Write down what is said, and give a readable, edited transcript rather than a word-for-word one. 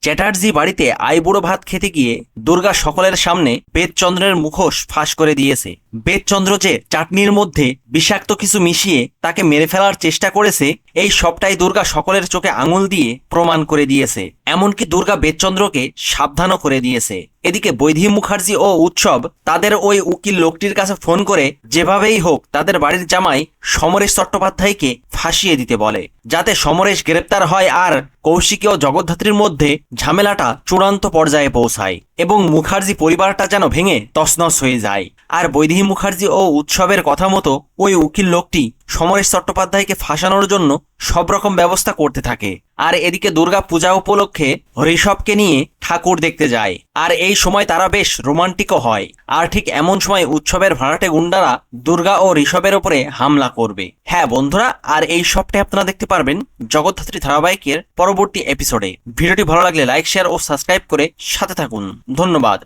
চ্যাটার্জি বাড়িতে আইবুড়ো ভাত খেতে গিয়ে দুর্গা সকলের সামনে বেদচন্দ্রের মুখোশ ফাঁস করে দিয়েছে। বেদচন্দ্র যে চাটনির মধ্যে বিষাক্ত কিছু মিশিয়ে তাকে মেরে ফেলার চেষ্টা করেছে, এই সবটাই দুর্গা সকলের চোখে আঙুল দিয়ে প্রমাণ করে দিয়েছে। এমনকি দুর্গা বেদচন্দ্রকে সাবধানও করে দিয়েছে। এদিকে বৈধি মুখার্জি ও উৎসব তাদের ওই উকিল লোকটির কাছে ফোন করে যেভাবেই হোক তাদের বাড়ির জামাই সমরেশ চট্টোপাধ্যায়কে ফাঁসিয়ে দিতে বলে, যাতে সমরেশ গ্রেপ্তার হয় আর কৌশিকী ও জগদ্ধাত্রীর মধ্যে ঝামেলাটা চূড়ান্ত পর্যায়ে পৌঁছায় এবং মুখার্জি পরিবারটা যেন ভেঙে তছনছ হয়ে যায়। আর বৈদেহী মুখার্জি ও উৎসবের কথা মতো ওই উকিল লোকটি সমরেশ চট্টোপাধ্যায়কে ফাঁসানোর জন্য সব রকম ব্যবস্থা করতে থাকে। আর এদিকে দুর্গা পূজা উপলক্ষে ঋষভকে নিয়ে ঠাকুর দেখতে যায়, আর এই সময় তারা বেশ রোমান্টিকও হয়। আর ঠিক এমন সময় উৎসবের ভাড়াটে গুন্ডারা দুর্গা ও ঋষভের উপরে হামলা করবে। হ্যাঁ বন্ধুরা, আর এই সবটাই আপনারা দেখতে পারবেন জগদ্ধাত্রী ধারাবাহিকের পরবর্তী এপিসোডে। ভিডিওটি ভালো লাগলে লাইক, শেয়ার ও সাবস্ক্রাইব করে সাথে থাকুন। ধন্যবাদ।